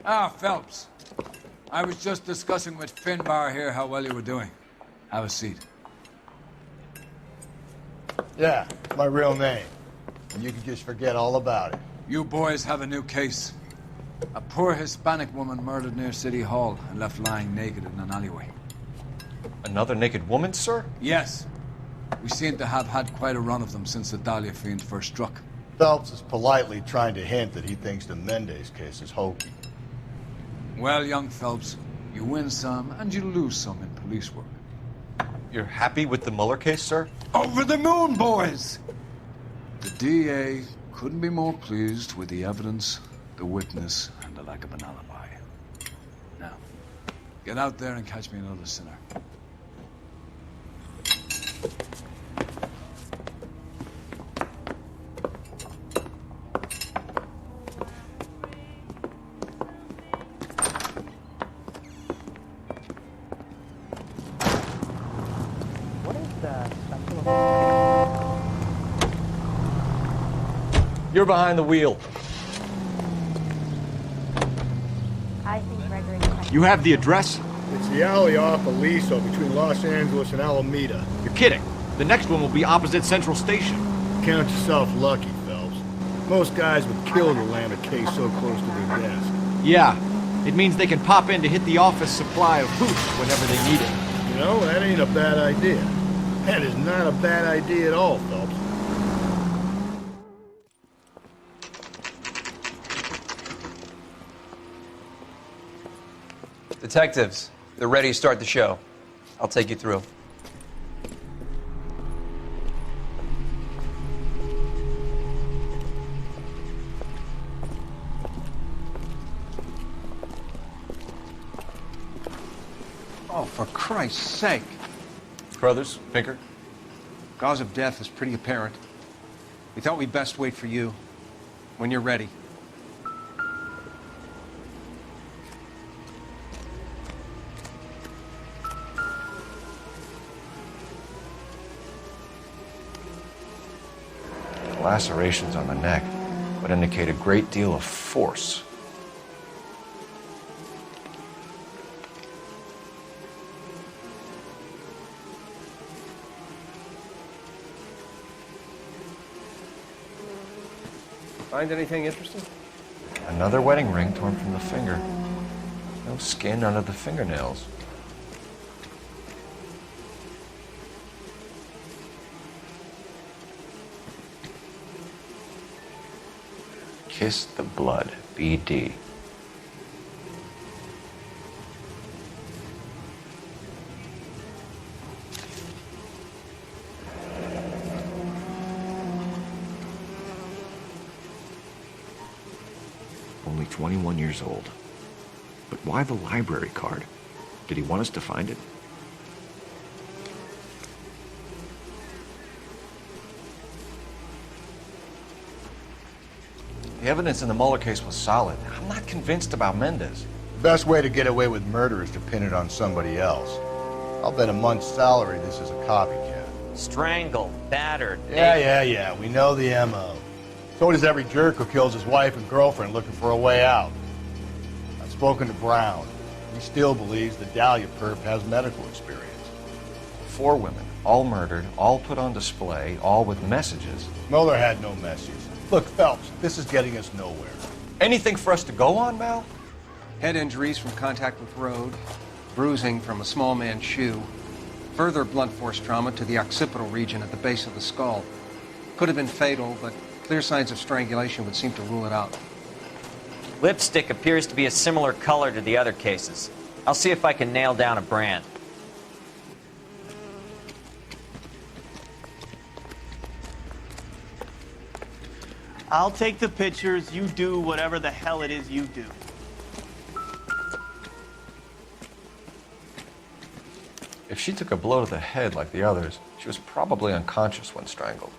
Ah, Phelps. I was just discussing with Finbar here how well you were doing. Have a seat. Yeah, it's my real name. And you can just forget all about it. You boys have a new case. A poor Hispanic woman murdered near City Hall and left lying naked in an alleyway. Another naked woman, sir? Yes. We seem to have had quite a run of them since the Dahlia fiend first struck. Phelps is politely trying to hint that he thinks the Mendez case is hokey. Well, young Phelps, you win some and you lose some in police work. You're happy with the Mueller case, sir? Over the moon, boys! The DA couldn't be more pleased with the evidence, the witness, and the lack of an alibi. Now, get out there and catch me another sinner. You're behind the wheel. I think Gregory... You have the address? It's the alley off Aliso between Los Angeles and Alameda. You're kidding. The next one will be opposite Central Station. Count yourself lucky, Phelps. Most guys would kill to land a case so close to their desk. Yeah. It means they can pop in to hit the office supply of hooch whenever they need it. You know, that ain't a bad idea. That is not a bad idea at all, Phelps. Detectives, they're ready to start the show. I'll take you through. Oh, for Christ's sake. Brothers, Pinker? Cause of death is pretty apparent. We thought we'd best wait for you. When you're ready. Lacerations on the neck would indicate a great deal of force. Find anything interesting? Another wedding ring torn from the finger. No skin under the fingernails. Kiss the blood, BD. Only 21 years old. But why the library card? Did he want us to find it? The evidence in the Mueller case was solid. I'm not convinced about Mendez. The best way to get away with murder is to pin it on somebody else. I'll bet a month's salary this is a copycat. Strangled, battered. Yeah. We know the M.O. So does every jerk who kills his wife and girlfriend looking for a way out. I've spoken to Brown. He still believes the Dahlia perp has medical experience. 4 women, all murdered, all put on display, all with messages. Mueller had no message. Look, Phelps, this is getting us nowhere. Anything for us to go on, Mal? Head injuries from contact with road, bruising from a small man's shoe, further blunt force trauma to the occipital region at the base of the skull. Could have been fatal, but clear signs of strangulation would seem to rule it out. Lipstick appears to be a similar color to the other cases. I'll see if I can nail down a brand. I'll take the pictures, you do whatever the hell it is you do. If she took a blow to the head like the others, she was probably unconscious when strangled.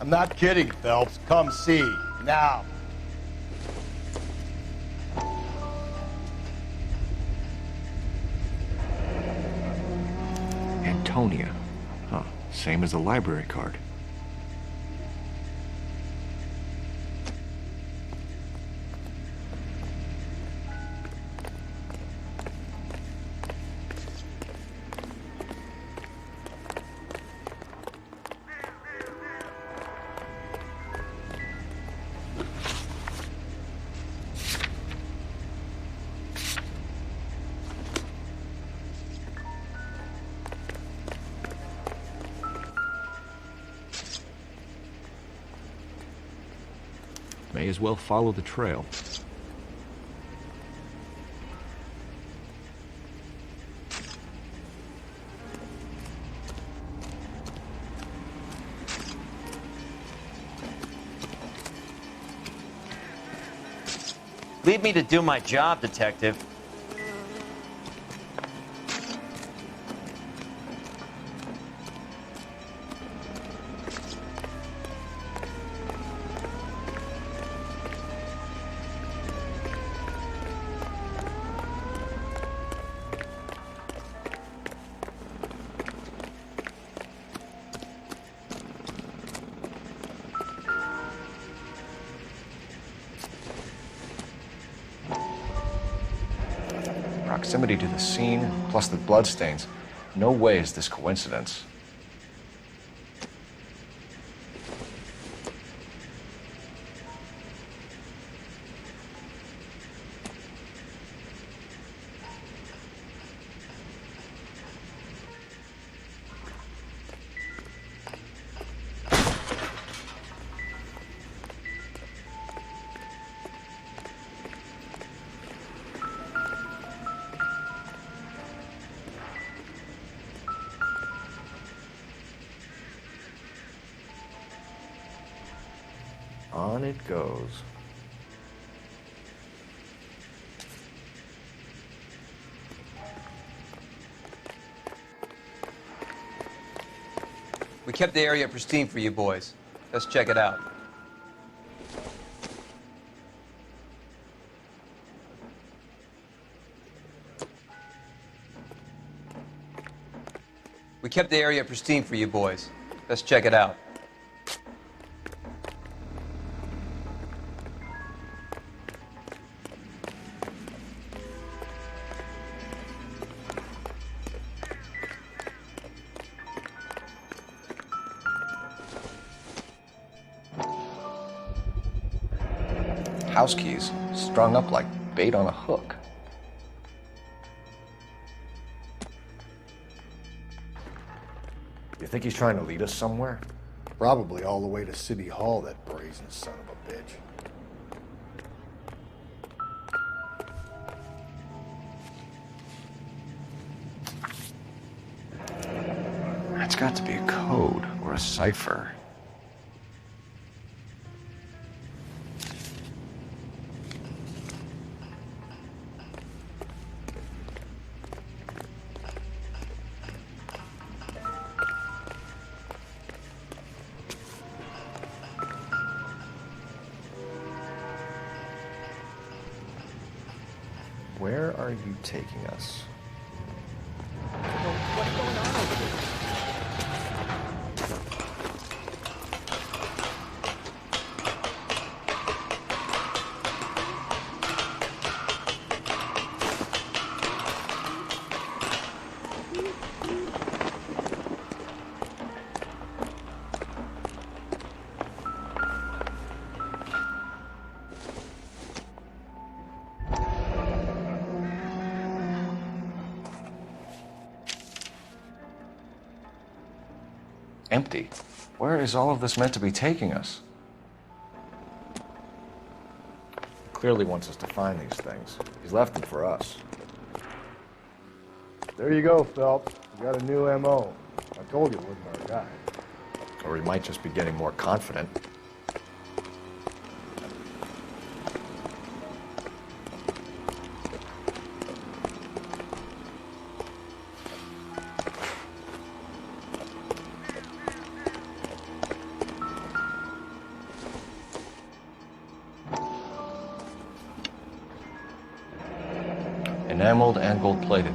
I'm not kidding, Phelps. Come see. Now. Antonia. Huh. Same as the library card. May as well follow the trail. Leave me to do my job, Detective. Proximity to the scene, plus the bloodstains. No way is this coincidence. On it goes. We kept the area pristine for you boys. Let's check it out. We kept the area pristine for you boys. Let's check it out. House keys, strung up like bait on a hook. You think he's trying to lead us somewhere? Probably all the way to City Hall, that brazen son of a bitch. That's got to be a code or a cipher. Where are you taking us? Empty. Where is all of this meant to be taking us? He clearly wants us to find these things. He's left them for us. There you go, Phelps. You got a new M.O. I told you it wasn't our guy. Or he might just be getting more confident. enameled and gold-plated.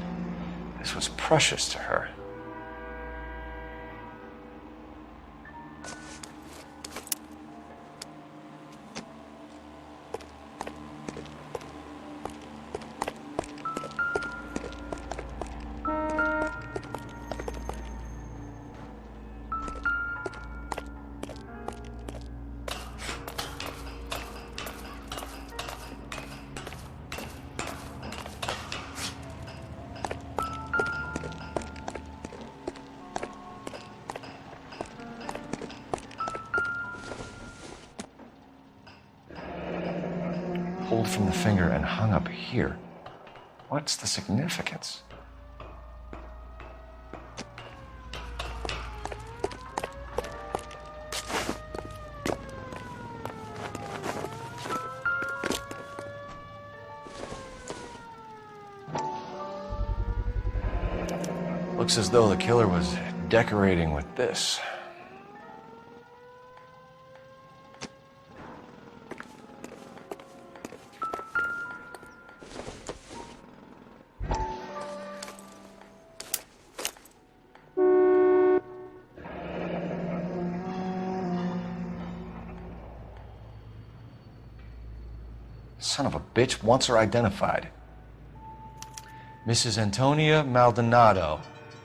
This was precious to her. Pulled from the finger and hung up here. What's the significance? Looks as though the killer was decorating with this. Son of a bitch wants her identified. Mrs. Antonia Maldonado,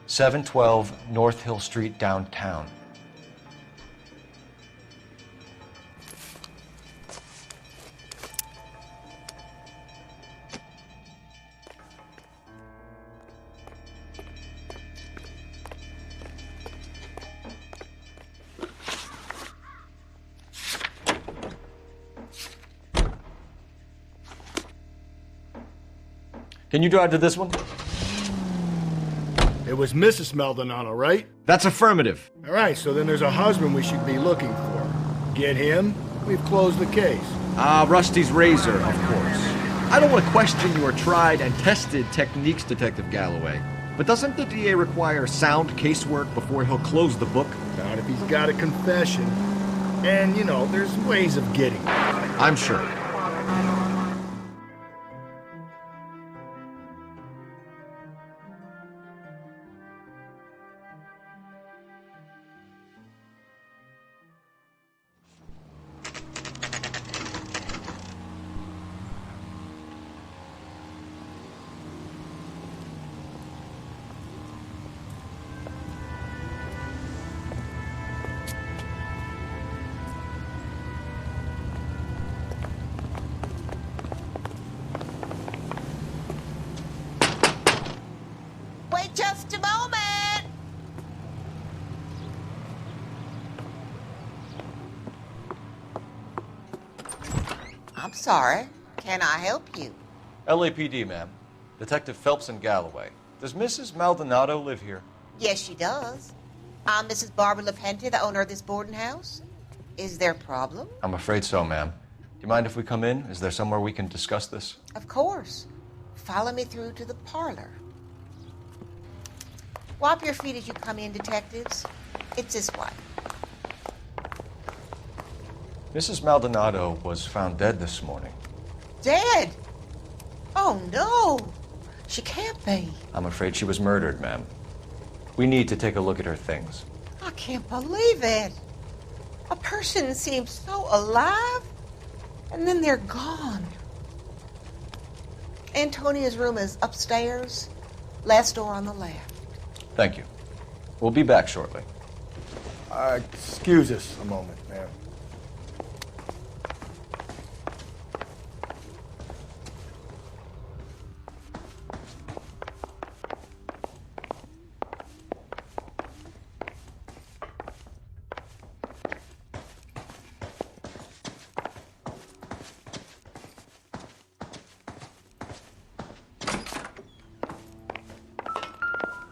712 North Hill Street, downtown. Can you drive to this one? It was Mrs. Maldonado, right? That's affirmative. All right, so then there's a husband we should be looking for. Get him, we've closed the case. Rusty's razor, of course. I don't want to question your tried and tested techniques, Detective Galloway. But doesn't the DA require sound casework before he'll close the book? Not if he's got a confession. And, you know, there's ways of getting it. I'm sure. Wait just a moment. I'm sorry. Can I help you? LAPD, ma'am. Detective Phelps and Galloway. Does Mrs. Maldonado live here? Yes, she does. I'm Mrs. Barbara LaPenta, the owner of this boarding house. Is there a problem? I'm afraid so, ma'am. Do you mind if we come in? Is there somewhere we can discuss this? Of course. Follow me through to the parlor. Wipe your feet as you come in, detectives. It's this way. Mrs. Maldonado was found dead this morning. Dead? Oh, no. She can't be. I'm afraid she was murdered, ma'am. We need to take a look at her things. I can't believe it. A person seems so alive, and then they're gone. Antonia's room is upstairs, last door on the left. Thank you. We'll be back shortly. Excuse us a moment, ma'am.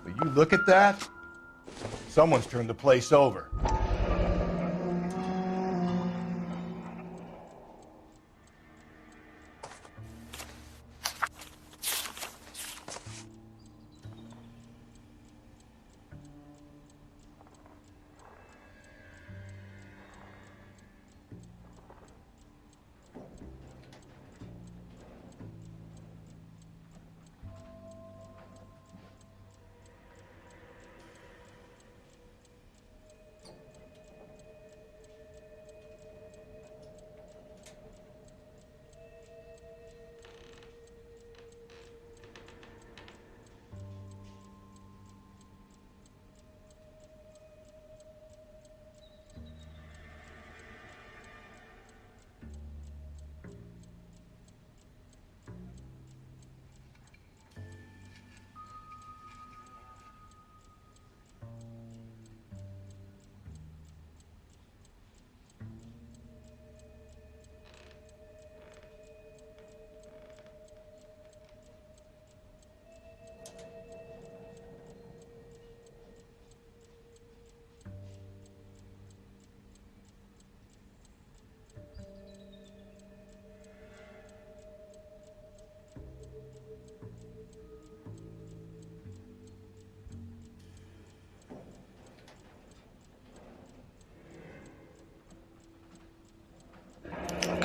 Will you look at that? Someone's turned the place over.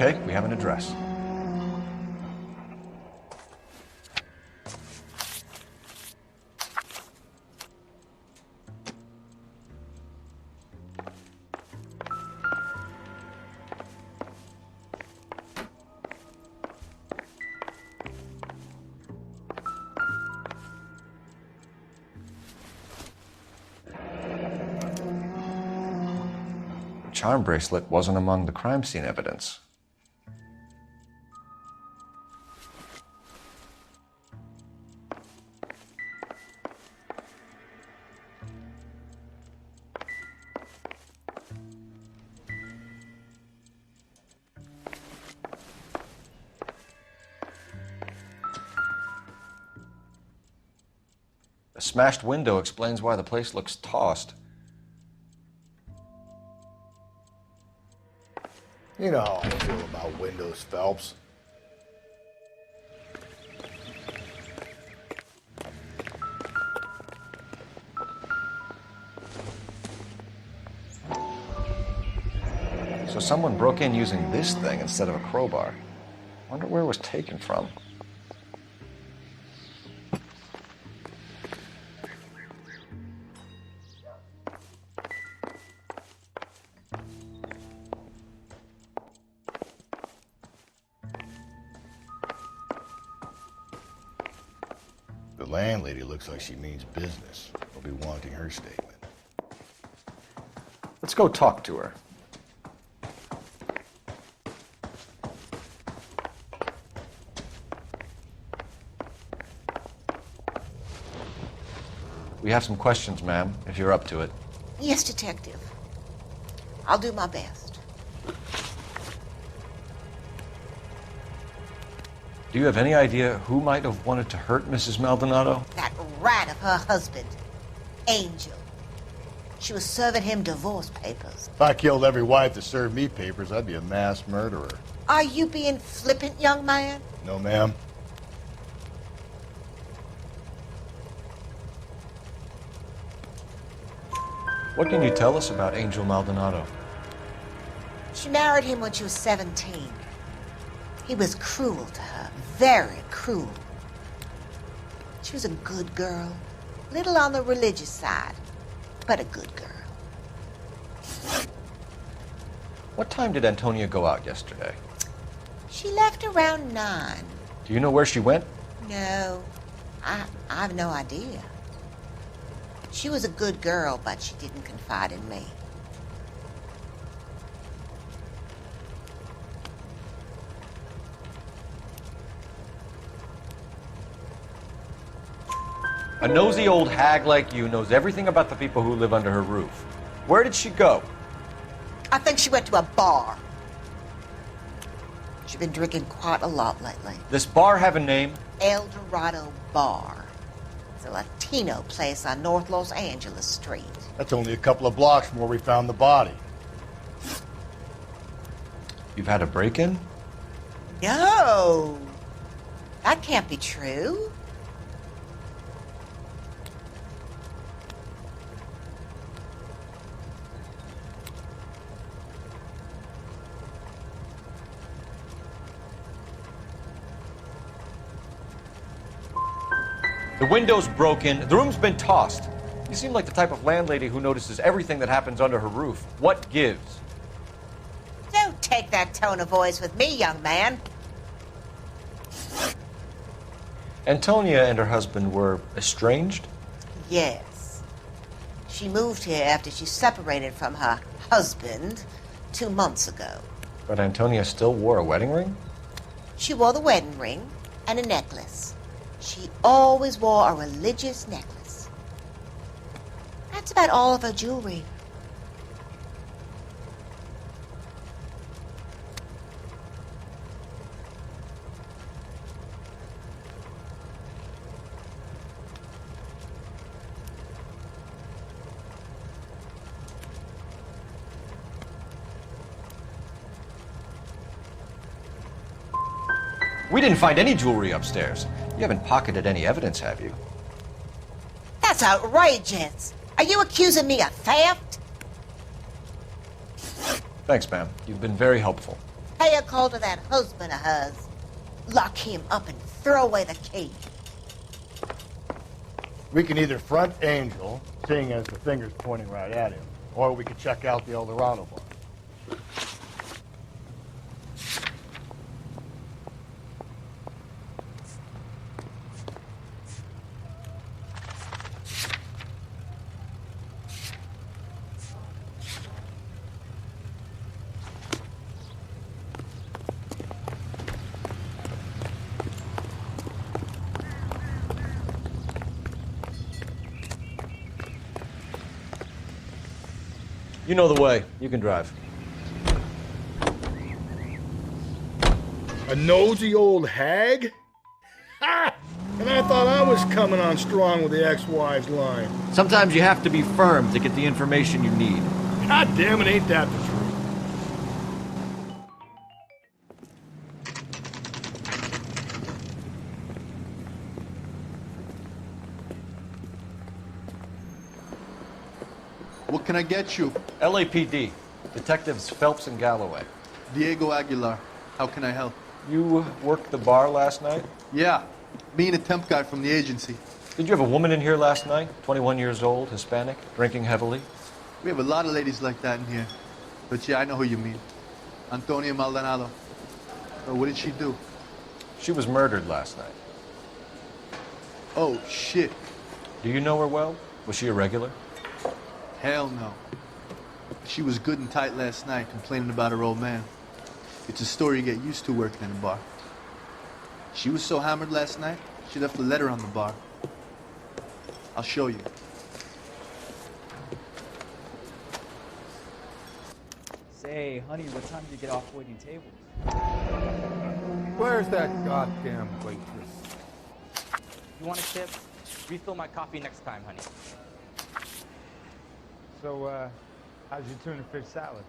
Okay, we have an address. Charm bracelet wasn't among the crime scene evidence. A smashed window explains why the place looks tossed. You know how I feel about windows, Phelps. So someone broke in using this thing instead of a crowbar. Wonder where it was taken from. The landlady looks like she means business. We'll be wanting her statement. Let's go talk to her. We have some questions, ma'am, if you're up to it. Yes, Detective. I'll do my best. Do you have any idea who might have wanted to hurt Mrs. Maldonado? That rat of her husband, Angel. She was serving him divorce papers. If I killed every wife that served me papers, I'd be a mass murderer. Are you being flippant, young man? No, ma'am. What can you tell us about Angel Maldonado? She married him when she was 17. He was cruel to her, very cruel. She was a good girl, little on the religious side, but a good girl. What time did Antonia go out yesterday? She left around 9. Do you know where she went? No, I have no idea. She was a good girl, but she didn't confide in me. A nosy old hag like you knows everything about the people who live under her roof. Where did she go? I think she went to a bar. She's been drinking quite a lot lately. This bar have a name? El Dorado Bar. It's a Latino place on North Los Angeles Street. That's only a couple of blocks from where we found the body. You've had a break-in? No, that can't be true. The window's broken. The room's been tossed. You seem like the type of landlady who notices everything that happens under her roof. What gives? Don't take that tone of voice with me, young man. Antonia and her husband were estranged? Yes. She moved here after she separated from her husband 2 months ago. But Antonia still wore a wedding ring? She wore the wedding ring and a necklace. She always wore a religious necklace. That's about all of her jewelry. We didn't find any jewelry upstairs. You haven't pocketed any evidence, have you? That's outrageous. Are you accusing me of theft? Thanks, ma'am. You've been very helpful. Pay a call to that husband of hers. Lock him up and throw away the key. We can either front Angel, seeing as the finger's pointing right at him, or we could check out the Eldorado bar. You know the way. You can drive. A nosy old hag? Ha! And I thought I was coming on strong with the ex-wives line. Sometimes you have to be firm to get the information you need. God damn it, ain't that the truth? What can I get you? LAPD. Detectives Phelps and Galloway. Diego Aguilar. How can I help? You worked the bar last night? Yeah. Me and a temp guy from the agency. Did you have a woman in here last night? 21 years old, Hispanic, drinking heavily? We have a lot of ladies like that in here. But yeah, I know who you mean. Antonia Maldonado. Oh, what did she do? She was murdered last night. Oh, shit. Do you know her well? Was she a regular? Hell no. She was good and tight last night, complaining about her old man. It's a story you get used to working in a bar. She was so hammered last night, she left a letter on the bar. I'll show you. Say, honey, what time do you get off waiting tables? Where's that goddamn waitress? You want a tip? Refill my coffee next time, honey. So, how's your tuna fish salad?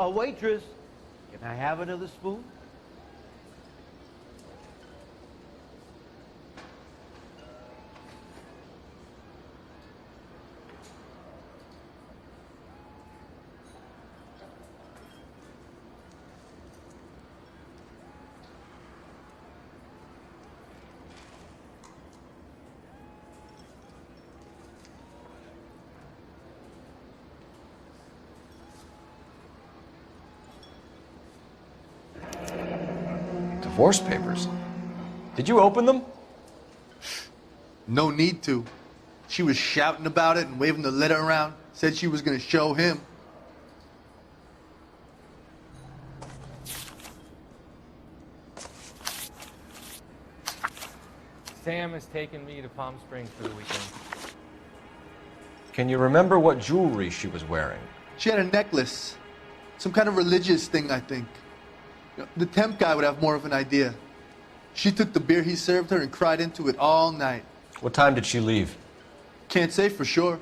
A waitress, can I have another spoon? Divorce papers? Did you open them? No need to. She was shouting about it and waving the letter around. Said she was going to show him. Sam has taken me to Palm Springs for the weekend. Can you remember what jewelry she was wearing? She had a necklace. Some kind of religious thing, I think. The temp guy would have more of an idea. She took the beer he served her and cried into it all night. What time did she leave? Can't say for sure.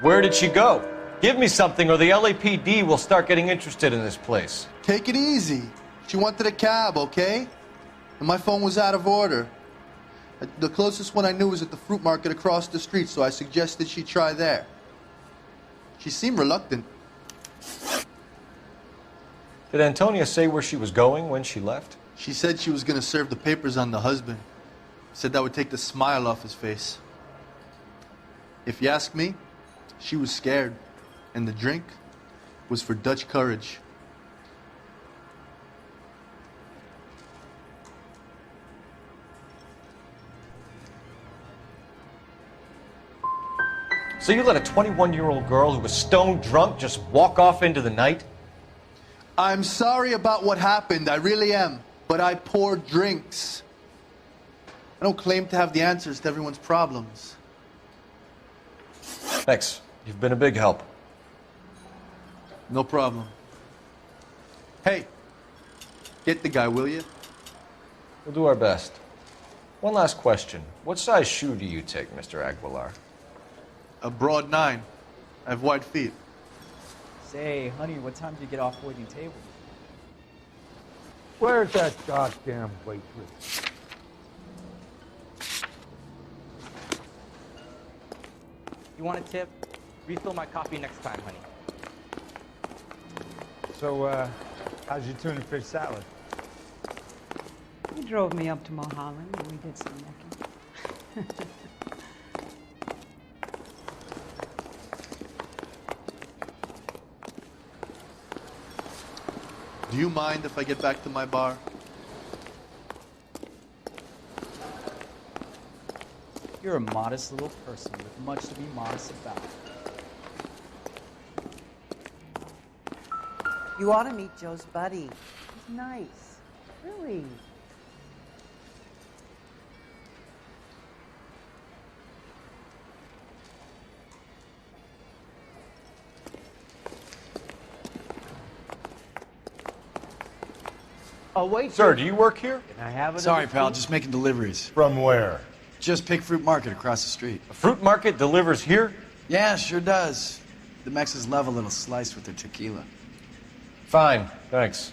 Where did she go? Give me something or the LAPD will start getting interested in this place. Take it easy. She wanted a cab, okay? And my phone was out of order. The closest one I knew was at the fruit market across the street, so I suggested she try there. She seemed reluctant. Did Antonia say where she was going when she left? She said she was going to serve the papers on the husband. Said that would take the smile off his face. If you ask me, she was scared. And the drink was for Dutch courage. So you let a 21-year-old girl who was stone drunk just walk off into the night? I'm sorry about what happened, I really am. But I pour drinks. I don't claim to have the answers to everyone's problems. Thanks. You've been a big help. No problem. Hey, Get the guy, will you? We'll do our best. One last question. What size shoe do you take, Mr. Aguilar? A broad 9. I have wide feet. Say, honey, what time do you get off waiting tables? Where's that goddamn waitress? You want a tip? Refill my coffee next time, honey. So, how's your tuna fish salad? He drove me up to Mulholland and we did some necking. Do you mind if I get back to my bar? You're a modest little person with much to be modest about. You ought to meet Joe's buddy. He's nice. Really. Oh, wait. Sir, do you work here? Can I have another Sorry, pal, spoon? just making deliveries. From where? Just Pig Fruit Market across the street. A fruit market delivers here? Yeah, sure does. The Mexes love a little slice with their tequila. Fine, thanks.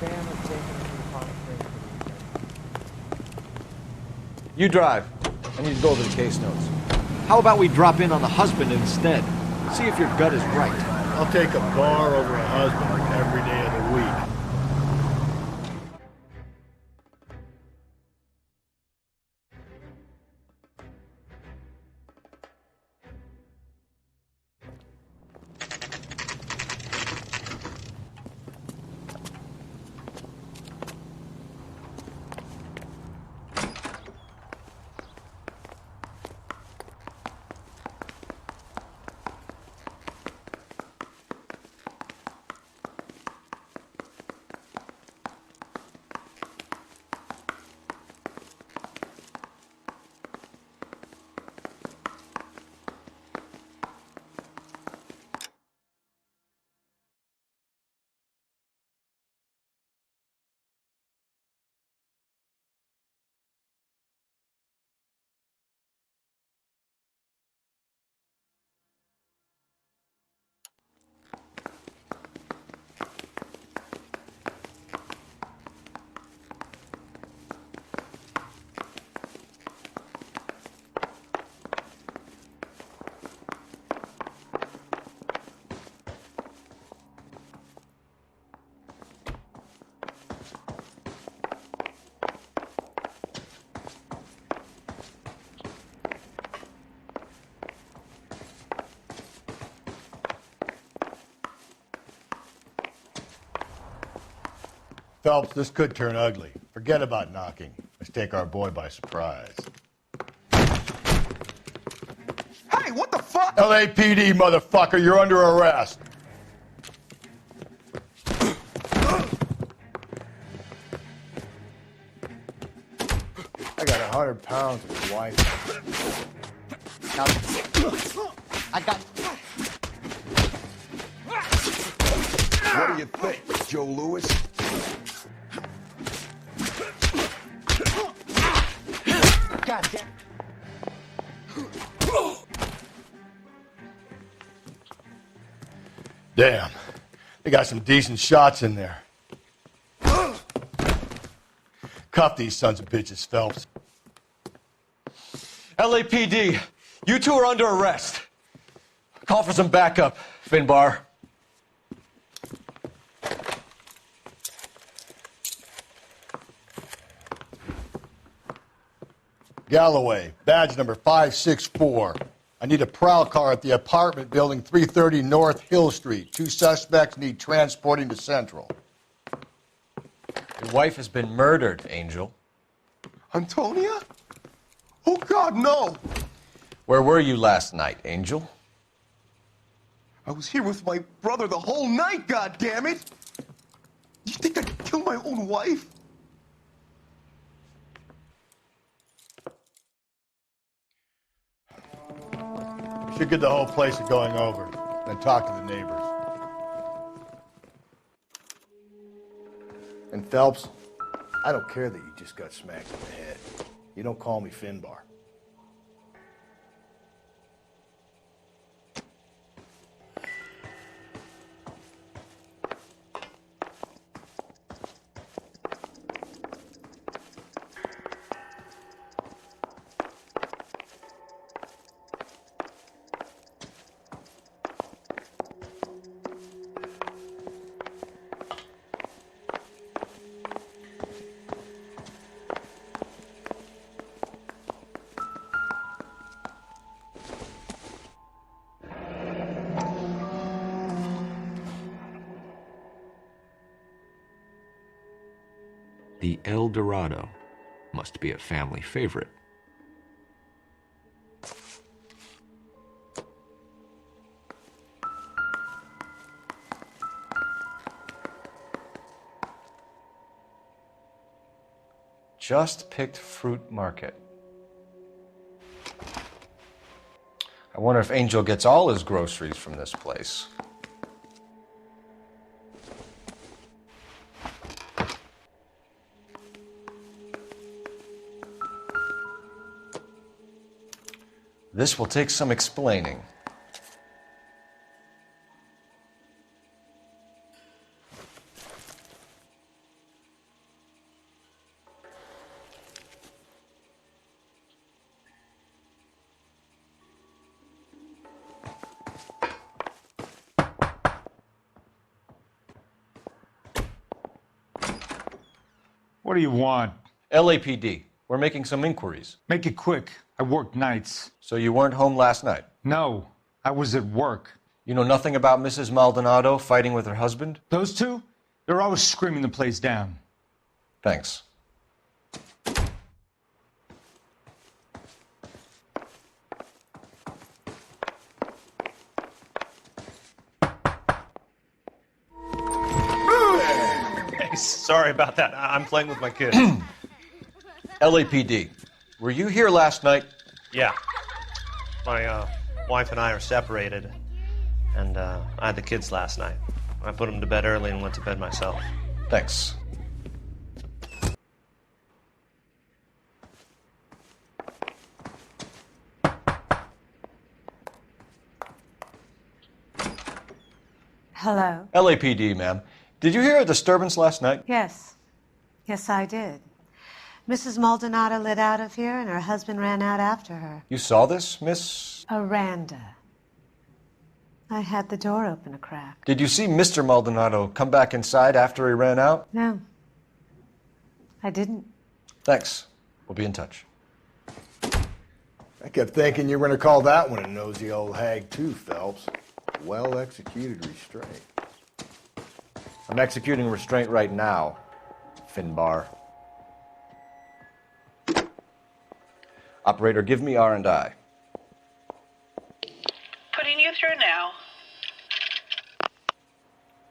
Sam is taking me to Palm Springs for the weekend. You drive. I need to go over the case notes. How about we drop in on the husband instead? See if your gut is right. I'll take a bar over a husband every day of the week. Phelps, this could turn ugly. Forget about knocking. Let's take our boy by surprise. Hey, what the fuck? LAPD, motherfucker, you're under arrest. I got 100 pounds of his wife. Now, I got. What do you think, Joe Louis? God damn. Damn. They got some decent shots in there. Cuff these sons of bitches, Phelps. LAPD, you two are under arrest. Call for some backup, Finbar. Galloway, badge number 564. I need a prowl car at the apartment building 330 North Hill Street. 2 suspects need transporting to Central. Your wife has been murdered, Angel. Antonia? Oh, God, no! Where were you last night, Angel? I was here with my brother the whole night, goddammit! You think I'd kill my own wife? We should get the whole place going over, then talk to the neighbors. And Phelps, I don't care that you just got smacked in the head. You don't call me Finbar. The El Dorado must be a family favorite. Just picked fruit market. I wonder if Angel gets all his groceries from this place. This will take some explaining. What do you want? LAPD. We're making some inquiries. Make it quick. I work nights. So you weren't home last night? No, I was at work. You know nothing about Mrs. Maldonado fighting with her husband? Those two? They're always screaming the place down. Thanks. Hey, sorry about that. I'm playing with my kids. LAPD. Were you here last night? Yeah. My wife and I are separated, and I had the kids last night. I put them to bed early and went to bed myself. Thanks. Hello? LAPD, ma'am. Did you hear a disturbance last night? Yes. Yes, I did. Mrs. Maldonado lit out of here, and her husband ran out after her. You saw this, Miss? Aranda. I had the door open a crack. Did you see Mr. Maldonado come back inside after he ran out? No. I didn't. Thanks. We'll be in touch. I kept thinking you were going to call that one a nosy old hag too, Phelps. Well-executed restraint. I'm executing restraint right now, Finbar. Operator, give me R&I. Putting you through now.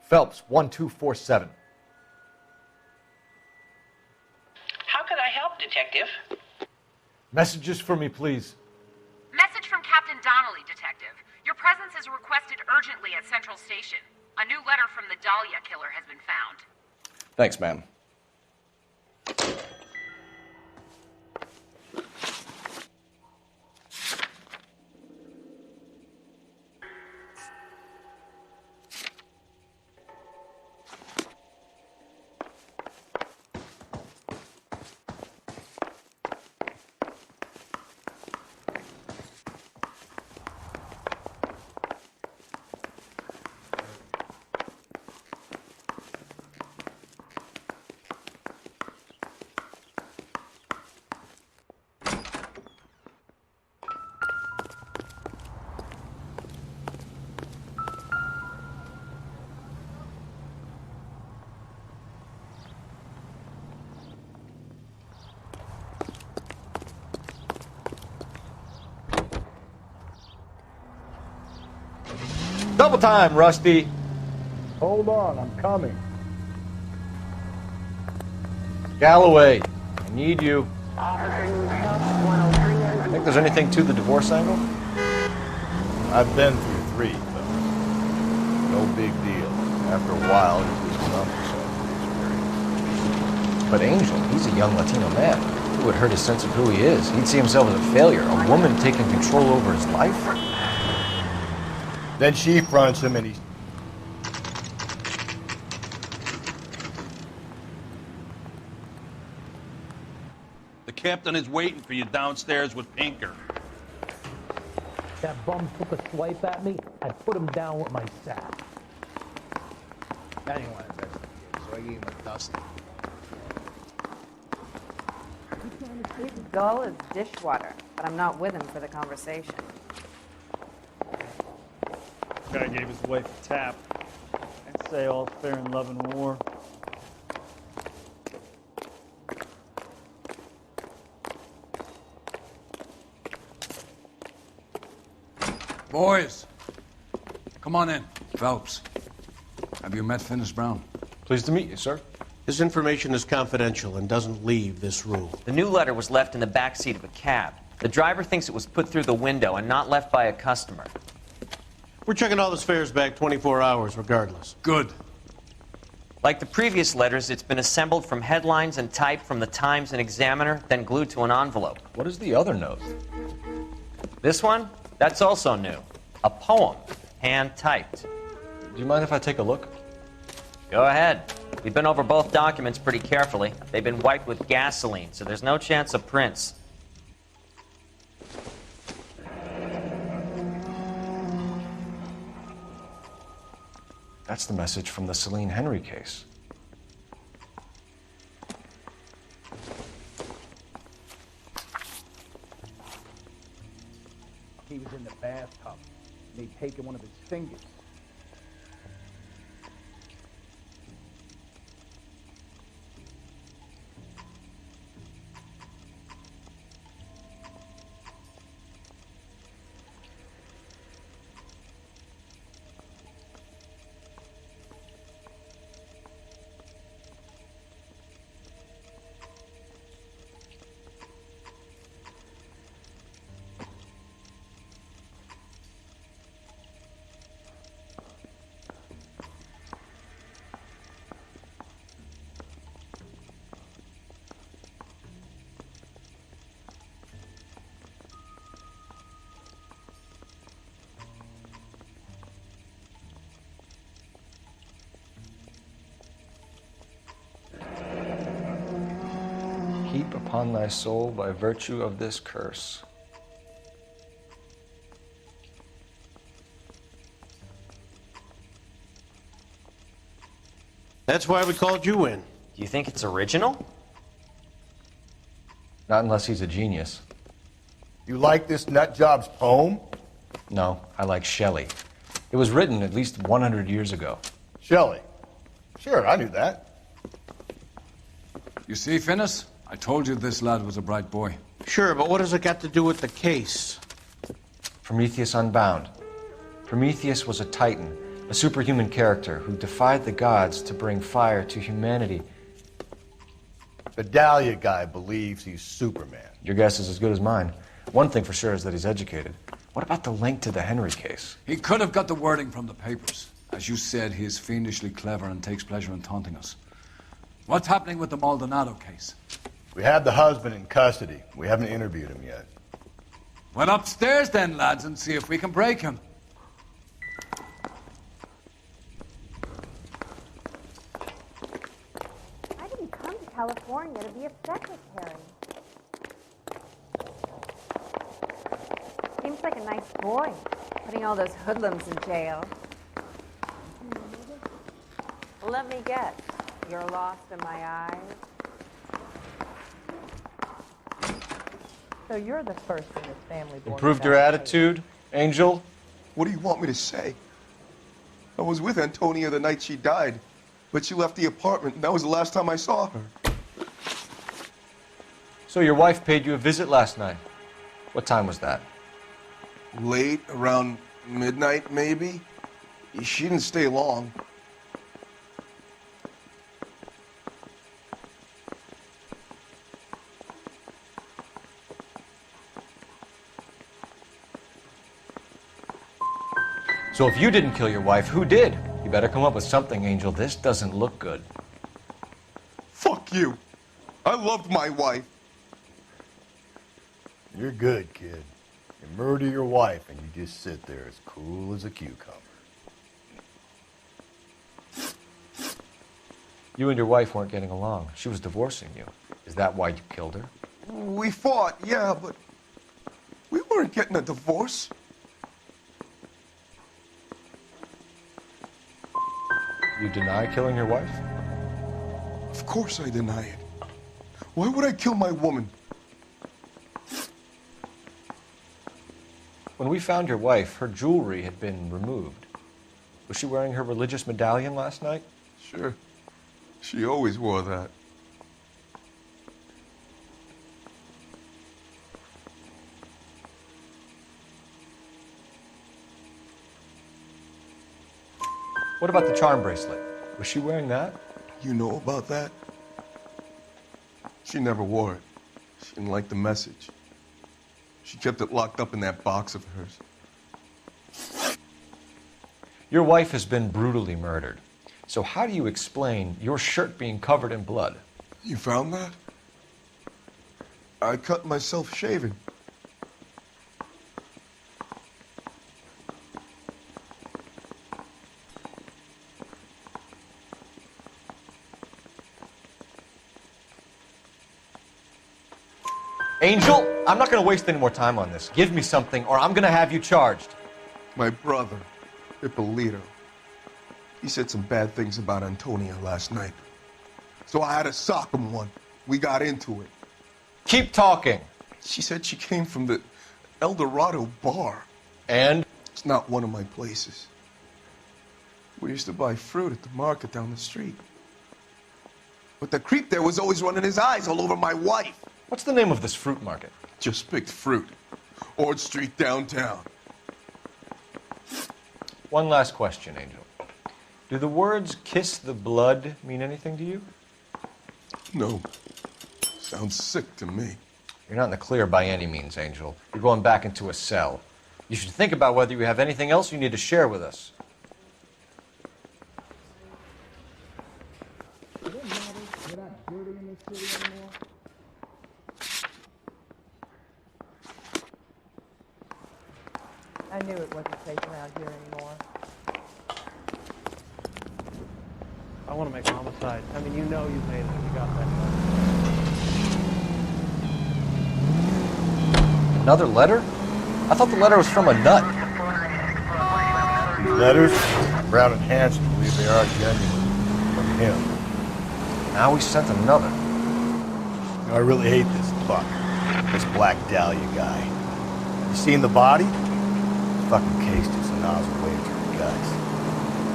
Phelps, 1247. How could I help, Detective? Messages for me, please. Message from Captain Donnelly, Detective. Your presence is requested urgently at Central Station. A new letter from the Dahlia killer has been found. Thanks, ma'am. Double time, Rusty. Hold on, I'm coming. Galloway, I need you. Think there's anything to the divorce angle? I've been through 3, but no big deal. After a while, it was enough for But Angel, he's a young Latino man. It would hurt his sense of who he is. He'd see himself as a failure. A woman taking control over his life? Then she fronts him and he's... The captain is waiting for you downstairs with Pinker. That bum took a swipe at me, I'd put him down with my sack. I didn't want to investigate, so I gave him a dusting. He's dull as dishwater, but I'm not with him for the conversation. Guy gave his wife a tap. I'd say all's fair in love and war. Boys, come on in. Phelps, have you met Finis Brown? Pleased to meet you, sir. This information is confidential and doesn't leave this room. The new letter was left in the back seat of a cab. The driver thinks it was put through the window and not left by a customer. We're checking all the fares back 24 hours regardless. Good. Like the previous letters, it's been assembled from headlines and typed from the Times and Examiner, then glued to an envelope. What is the other note? This one? That's also new. A poem, hand-typed. Do you mind if I take a look? Go ahead. We've been over both documents pretty carefully. They've been wiped with gasoline, so there's no chance of prints. That's the message from the Celine Henry case. He was in the bathtub. They'd taken one of his fingers. Heap upon thy soul by virtue of this curse. That's why we called you in. Do you think it's original? Not unless he's a genius. You like this nutjob's poem? No, I like Shelley. It was written at least 100 years ago. Shelley? Sure, I knew that. You see, Finis? I told you this lad was a bright boy. Sure, but what has it got to do with the case? Prometheus Unbound. Prometheus was a titan, a superhuman character who defied the gods to bring fire to humanity. The Dahlia guy believes he's Superman. Your guess is as good as mine. One thing for sure is that he's educated. What about the link to the Henry case? He could have got the wording from the papers. As you said, he is fiendishly clever and takes pleasure in taunting us. What's happening with the Maldonado case? We have the husband in custody. We haven't interviewed him yet. Well, upstairs then, lads, and see if we can break him. I didn't come to California to be a secretary. Seems like a nice boy, putting all those hoodlums in jail. Let me guess, you're lost in my eyes. So you're the first in this family born. Improved your attitude, Angel? What do you want me to say? I was with Antonia the night she died, but she left the apartment, and that was the last time I saw her. So your wife paid you a visit last night. What time was that? Late, around midnight, maybe? She didn't stay long. So if you didn't kill your wife, who did? You better come up with something, Angel. This doesn't look good. Fuck you. I loved my wife. You're good, kid. You murder your wife and you just sit there as cool as a cucumber. You and your wife weren't getting along. She was divorcing you. Is that why you killed her? We fought, yeah, but we weren't getting a divorce. You deny killing your wife? Of course I deny it. Why would I kill my woman? When we found your wife, her jewelry had been removed. Was she wearing her religious medallion last night? Sure. She always wore that. What about the charm bracelet? Was she wearing that? You know about that? She never wore it. She didn't like the message. She kept it locked up in that box of hers. Your wife has been brutally murdered. So how do you explain your shirt being covered in blood? You found that? I cut myself shaving. Angel, I'm not going to waste any more time on this. Give me something or I'm going to have you charged. My brother, Ippolito, he said some bad things about Antonia last night. So I had to sock him one. We got into it. Keep talking. She said she came from the El Dorado bar. And? It's not one of my places. We used to buy fruit at the market down the street. But the creep there was always running his eyes all over my wife. What's the name of this fruit market? Just picked fruit. Ord Street downtown. One last question, Angel. Do the words kiss the blood mean anything to you? No. Sounds sick to me. You're not in the clear by any means, Angel. You're going back into a cell. You should think about whether you have anything else you need to share with us. I knew it wasn't safe around here anymore. I want to make a homicide. I mean, you know you made it if you got that. Another letter? I thought the letter was from a nut. These letters, Brown and Hanson believe they are genuine. From him. Now he sent another. You know, I really hate this fuck. This Black Dahlia guy. You seen the body? Fucking cased his nozzle way into her guts.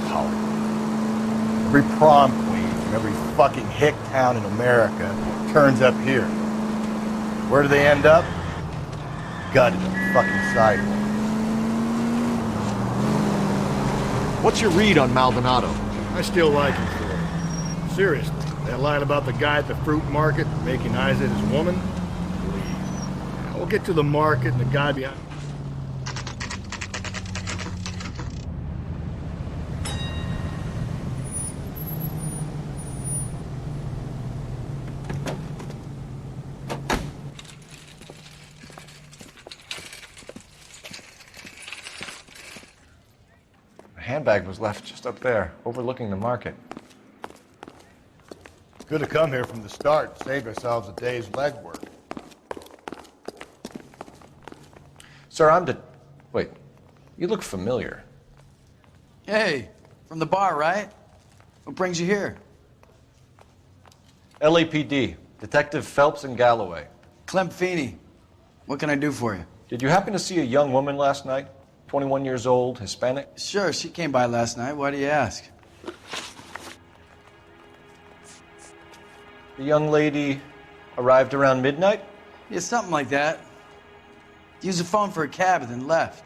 Hollywood. Every prom queen from every fucking hick town in America turns up here. Where do they end up? Gutted on the fucking sidewalk. What's your read on Maldonado? I still like him for it. Seriously, that line about the guy at the fruit market making eyes at his woman? Please. We'll get to the market and the guy behind... Handbag was left just up there, overlooking the market. Could have come here from the start and saved ourselves a day's legwork. Sir, Wait, you look familiar. Hey, from the bar, right? What brings you here? LAPD, Detective Phelps and Galloway. Clem Feeney. What can I do for you? Did you happen to see a young woman last night? 21 years old, Hispanic? Sure, she came by last night. Why do you ask? The young lady arrived around midnight? Yeah, something like that. Used the phone for a cab and then left.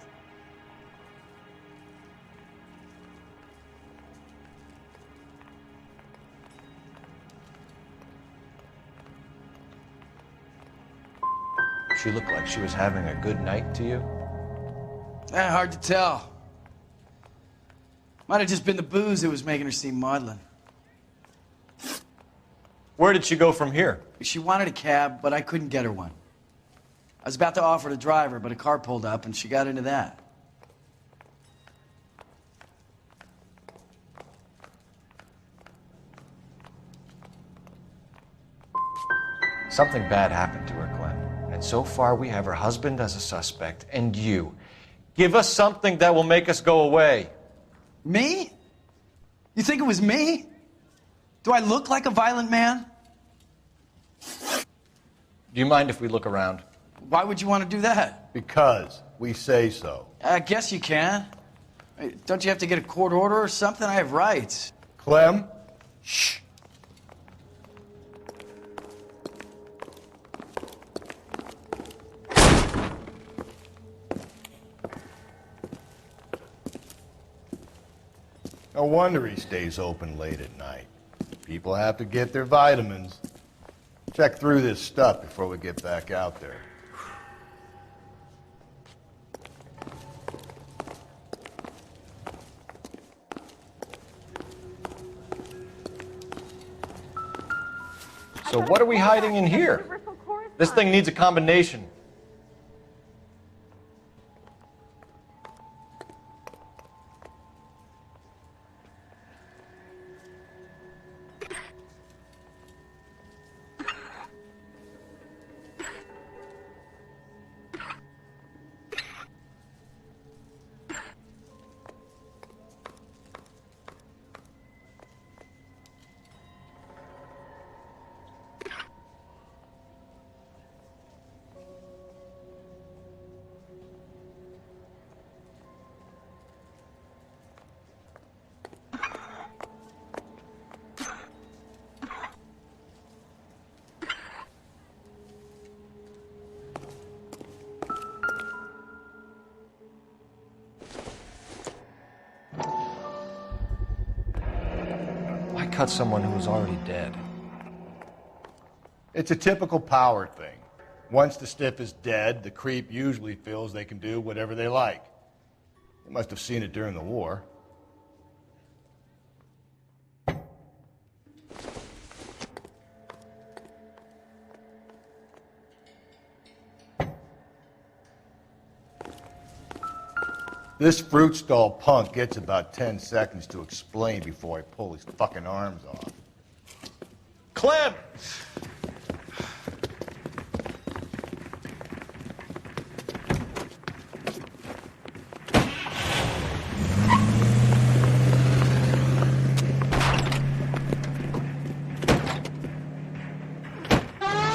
She looked like she was having a good night to you? Hard to tell. Might have just been the booze that was making her seem maudlin. Where did she go from here? She wanted a cab, but I couldn't get her one. I was about to offer to drive her, but a car pulled up and she got into that. Something bad happened to her, Clem. And so far we have her husband as a suspect, and you. Give us something that will make us go away. Me? You think it was me? Do I look like a violent man? Do you mind if we look around? Why would you want to do that? Because we say so. I guess you can. Don't you have to get a court order or something? I have rights. Clem? Shh. No wonder he stays open late at night. People have to get their vitamins. Check through this stuff before we get back out there. So what are we hiding in here? This thing needs a combination. Cut someone who was already dead. It's a typical power thing. Once the stiff is dead, the creep usually feels they can do whatever they like. They must have seen it during the war. This fruit stall punk gets about 10 seconds to explain before I pull his fucking arms off. Clem!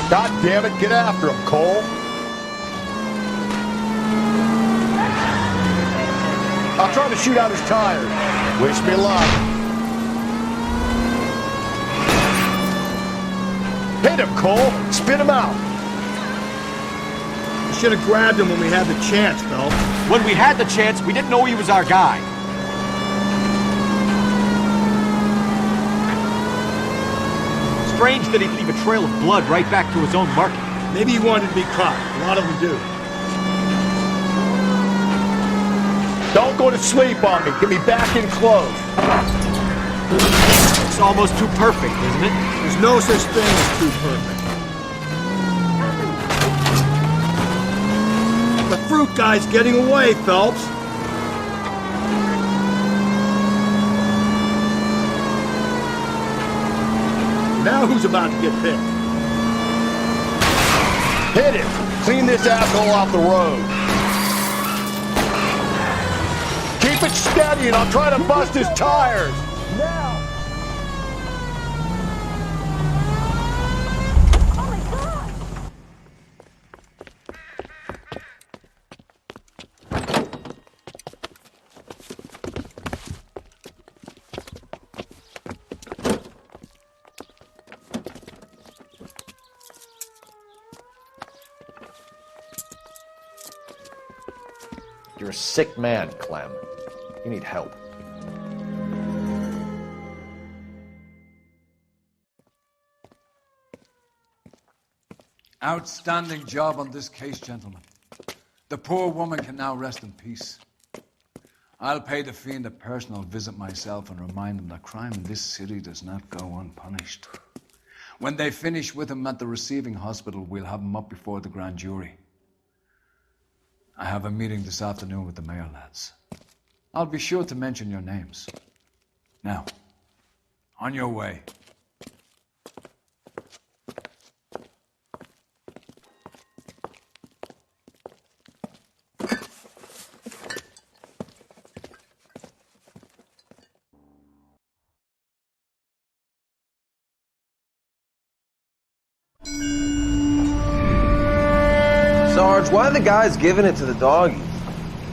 God damn it, get after him, Cole! I'll try to shoot out his tires. Wish me luck. Hit him, Cole. Spit him out. You should have grabbed him when we had the chance, Phelps. When we had the chance, we didn't know he was our guy. Strange that he'd leave a trail of blood right back to his own market. Maybe he wanted to be caught. A lot of them do. Don't go to sleep on me. Get me back in close. It's almost too perfect, isn't it? There's no such thing as too perfect. The fruit guy's getting away, Phelps. Now who's about to get picked? Hit him. Clean this asshole off the road. Keep it steady and I'll try to bust his tires. Now! Oh my God! You're a sick man, Clem. You need help. Outstanding job on this case, gentlemen. The poor woman can now rest in peace. I'll pay the fiend a personal visit myself and remind him that crime in this city does not go unpunished. When they finish with him at the receiving hospital, we'll have him up before the grand jury. I have a meeting this afternoon with the mayor lads. I'll be sure to mention your names. Now, on your way. Sarge, why are the guys giving it to the doggies?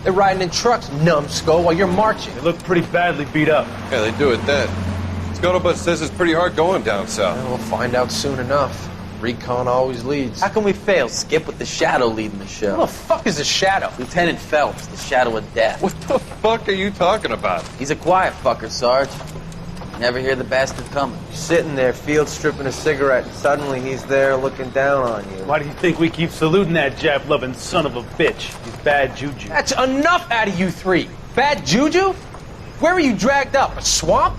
They're riding in trucks, numbskull, while you're marching. They look pretty badly beat up. Yeah, they do it then. Scuttlebutt says it's pretty hard going down south. We'll find out soon enough. Recon always leads. How can we fail, Skip, with the Shadow leading the show? Who the fuck is the Shadow? Lieutenant Phelps, the Shadow of Death. What the fuck are you talking about? He's a quiet fucker, Sarge. You never hear the bastard coming. You're sitting there, field stripping a cigarette, and suddenly he's there looking down on you. Why do you think we keep saluting that Jap-loving son of a bitch? He's bad juju. That's enough out of you three. Bad juju? Where were you dragged up? A swamp?